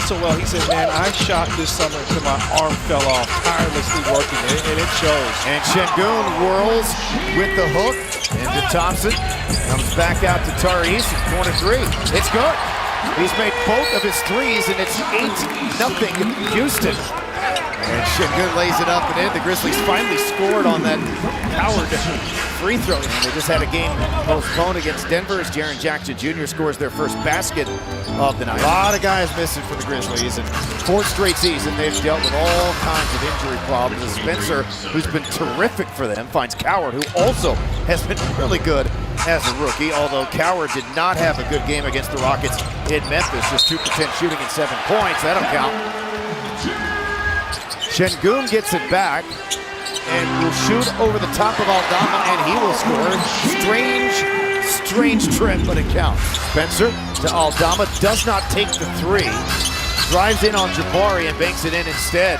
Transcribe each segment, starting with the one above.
so well. He said, man, I shot this summer until my arm fell off, tirelessly working, and it shows. And Sengun whirls with the hook into Thompson. Comes back out to Tariq, corner three. It's good. He's made both of his threes, and it's 8-0 Houston. And Sengun lays it up and in. The Grizzlies finally scored on that Howard free throw. And they just had a game postponed against Denver as Jaren Jackson Jr. scores their first basket of the night. A lot of guys missing for the Grizzlies, and fourth straight season they've dealt with all kinds of injury problems. And Spencer, who's been terrific for them, finds Coward, who also has been really good as a rookie, although Coward did not have a good game against the Rockets in Memphis. Just 2 for 10 shooting and 7 points. That'll count. Sengun gets it back and will shoot over the top of Aldama, and he will score. Strange trip, but it counts. Spencer to Aldama, does not take the three. Drives in on Jabari and banks it in instead.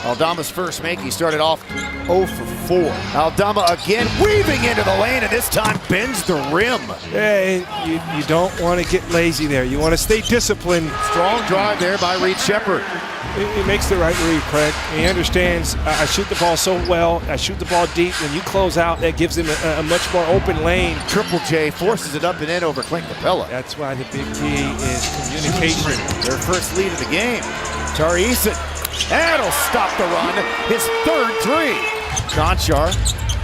Aldama's first make, he started off 0 for 4. Aldama again weaving into the lane, and this time bends the rim. Yeah, you don't want to get lazy there. You want to stay disciplined. Strong drive there by Reed Shepherd. He makes the right read, Craig. He understands, I shoot the ball so well, I shoot the ball deep. When you close out, that gives him a much more open lane. Triple J forces it up and in over Clint Capella. That's why the big key is communication. Their first lead of the game. Tariq, that'll stop the run. His third three. Conchar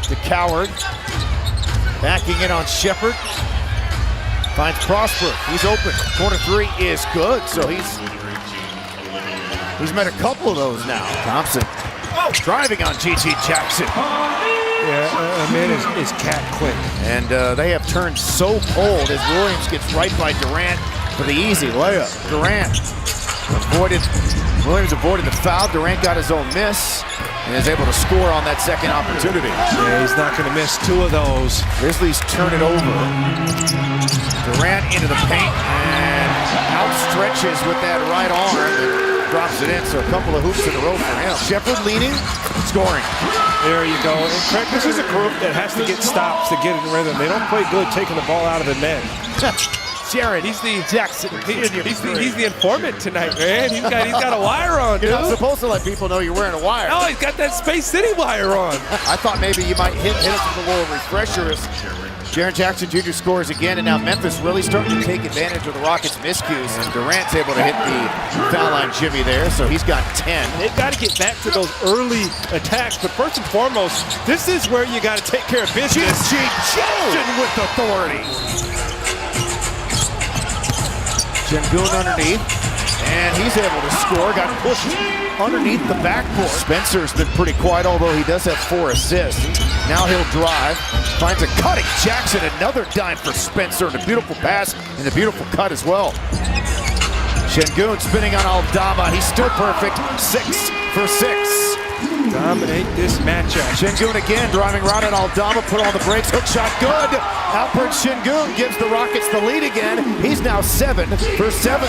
to Coward. Backing in on Shepherd. Finds Prosper. He's open. Corner three is good, so he's met a couple of those now. Thompson driving on G.G. Jackson. Yeah, man is cat quick. And they have turned so cold as Williams gets right by Durant for the easy layup. Williams avoided the foul. Durant got his own miss and is able to score on that second opportunity. Yeah, he's not going to miss 2 of those. Grizzlies turn it over. Durant into the paint and outstretches with that right arm and drops it in, so a couple of hoops in a row for him. Shepherd leading, scoring. There you go. And Craig, this is a group that has to get stops to get in rhythm. They don't play good taking the ball out of the net. Jared, he's the Jackson. He's the informant tonight, man. He's got a wire on, dude. You're not supposed to let people know you're wearing a wire. No, he's got that Space City wire on. I thought maybe you might hit us with a little refresher as Jaren Jackson Jr. scores again, and now Memphis really starting to take advantage of the Rockets' miscues. And Durant's able to hit the foul line jimmy there, so he's got 10. They've got to get back to those early attacks, but first and foremost, this is where you got to take care of business. G.G. Jackson with authority. Sengun underneath, and he's able to score. Got pushed underneath the backboard. Spencer's been pretty quiet, although he does have 4 assists. Now he'll drive, finds a cutting Jackson, another dime for Spencer, and a beautiful pass and a beautiful cut as well. Sengun spinning on Aldama. He's still perfect. 6 for 6. Dominate this matchup. Sengun again driving right on Aldama, put on the brakes, hook shot good. Alpert Sengun gives the Rockets the lead again. He's now 7 for 7.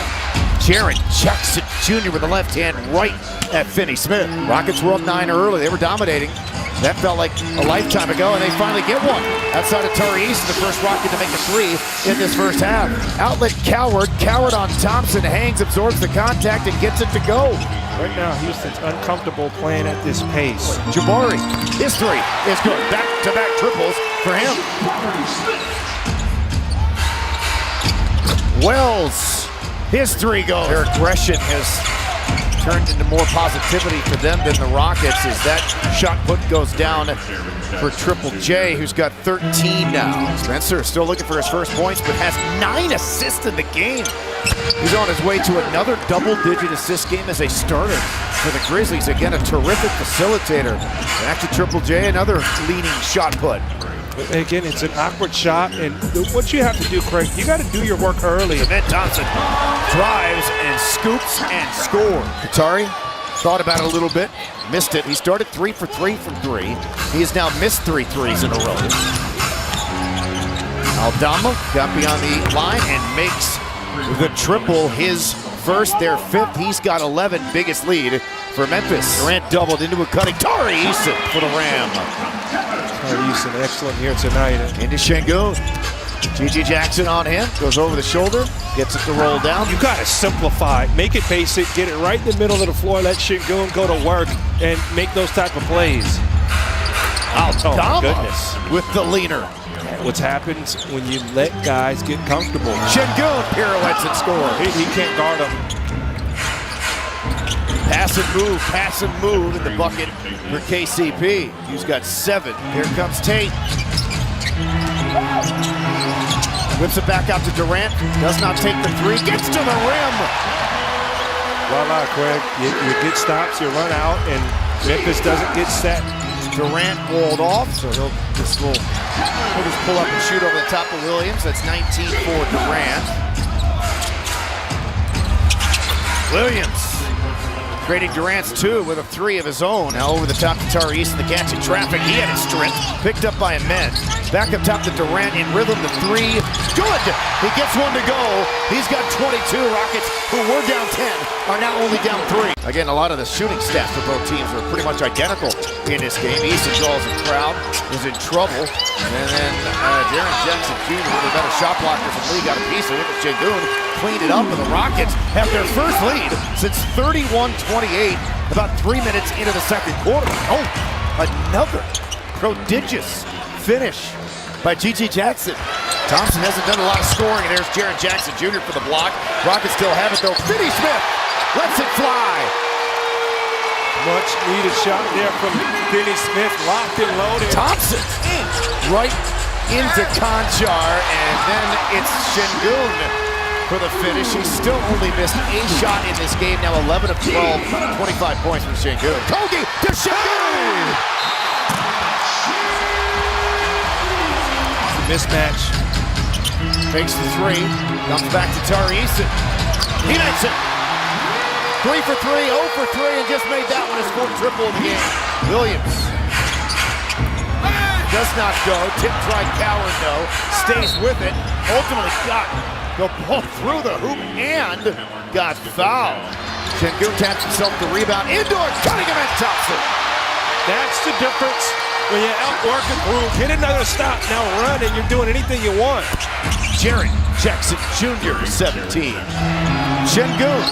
Jaren Jackson Jr. with the left hand right at Finney Smith. Rockets were up 9 early. They were dominating. That felt like a lifetime ago, and they finally get one. Outside of Tariq, the first Rocket to make a 3 in this first half. Outlet Coward. Coward on Thompson. Hangs, absorbs the contact, and gets it to go. Right now, Houston's uncomfortable playing at this pace. Jabari, his 3 is good. Back-to-back triples for him. Wells, his 3 goes. Their aggression has turned into more positivity for them than the Rockets as that shot put goes down for Triple J, who's got 13 now. Spencer is still looking for his first points, but has 9 assists in the game. He's on his way to another double-digit assist game as a starter for the Grizzlies. Again, a terrific facilitator. Back to Triple J, another leading shot put. But again, it's an awkward shot, and what you have to do, Craig, you got to do your work early. Then Thompson drives and scoops and scores. Qatari thought about it a little bit, missed it. He started 3 for 3 from 3. He has now missed 3 threes in a row. Aldama got beyond the line and makes the triple, his first, their 5th. He's got 11, biggest lead for Memphis. Durant doubled into a cutting. Tariq for the Ram. Tariq, excellent here tonight. Into Sengun. G.G. Jackson on him, goes over the shoulder. Gets it to roll down. You got to simplify. Make it basic. Get it right in the middle of the floor. Let Sengun go to work and make those type of plays. Oh, my goodness. With the leaner. What's happened when you let guys get comfortable. Sengun pirouettes and scores. He can't guard them. Pass and move in the bucket for KCP. He's got 7. Here comes Tate. Whips it back out to Durant. Does not take the 3. Gets to the rim. Voila, Craig. You get stops, you run out, and Memphis doesn't get set. Durant walled off, so he'll just pull up and shoot over the top of Williams. That's 19 for Durant. Williams creating Durant's 2 with a 3 of his own. Now over the top to Tyrese in the catch in traffic. He had it stripped. Picked up by Ahmed. Back up top to Durant in rhythm. The 3. Good! He gets 1 to go. He's got 22. Rockets, who were down 10, are now only down 3. Again, a lot of the shooting stats for both teams are pretty much identical in this game. Easton draws a crowd, is in trouble. And then Jaren Jackson Jr., one of the better shot blockers in the league, got a piece of it. Sengun cleaned it up, and the Rockets have their first lead since 31-28, about 3 minutes into the second quarter. Oh, another prodigious finish by G.G. Jackson. Thompson hasn't done a lot of scoring, and there's Jaren Jackson Jr. for the block. Rockets still have it, though. Finney Smith lets it fly. Much needed shot there from Finney Smith, locked and loaded. Thompson right into Conchar, and then it's Sengun for the finish. He's still only missed a shot in this game. Now 11 of 12, 25 points from Sengun. Kogi to Sengun! Mismatch. Takes the 3, comes back to Tyrese. He nights it. 3 for 3, 0 for 3, and just made that one his 4th triple of the game. Williams does not go. Tip tried Coward, though. Stays with it. Ultimately got the ball through the hoop and got fouled. Sengun taps himself to rebound. Indoor, Cunningham and Thompson. That's the difference. When you outwork a group, hit another stop, now run, and you're doing anything you want. Jaren Jackson Jr., 17. Sengun,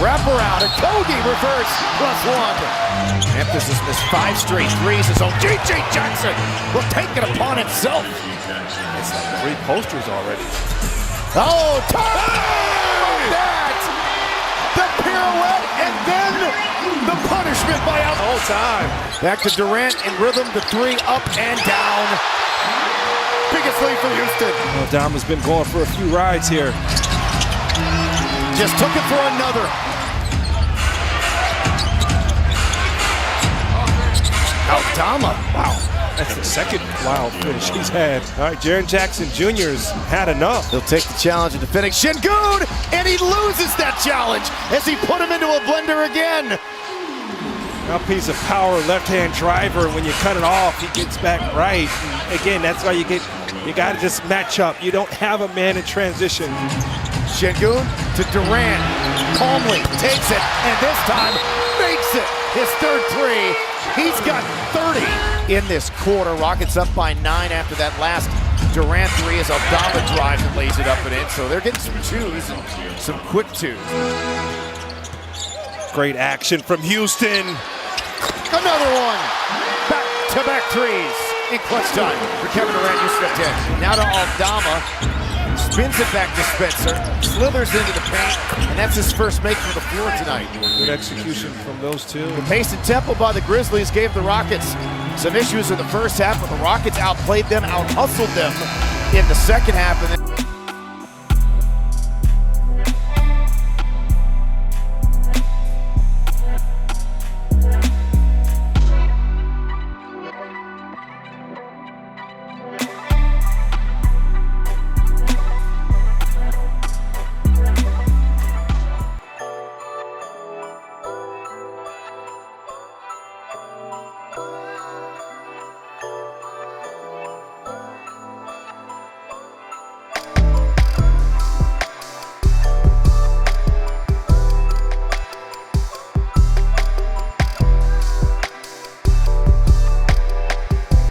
wrap around, and Kogi reverse, +1. Memphis has missed 5 straight threes. His own G.G. Jackson will take it upon himself. It's like 3 posters already. Oh, that! The pirouette, and then the punishment by out the whole time. Back to Durant in rhythm, the 3 up and down. Biggest lead for Houston. Well, Dama's been going for a few rides here. Just took it for another. Dama, wow. That's the second wild finish he's had. All right, Jaren Jackson Jr.'s had enough. He'll take the challenge and the finish. Sengun, and he loses that challenge as he put him into a blender again. Now piece of power, left-hand driver. When you cut it off, he gets back right. And again, that's why you got to just match up. You don't have a man in transition. Sengun to Durant, calmly takes it, and this time makes it. His 3rd 3. He's got 30 in this quarter. Rockets up by 9 after that last Durant 3 as Aldama drives and lays it up and in. So they're getting some 2s and some quick 2s. Great action from Houston. Another one. Back-to-back 3s in clutch time for Kevin Durant. Houston at 10. Now to Aldama. Spins it back to Spencer. Slithers into the paint. And that's his first make from the floor tonight. Good execution from those 2. The pace and tempo by the Grizzlies gave the Rockets some issues in the first half, but the Rockets outplayed them, out-hustled them in the second half. And then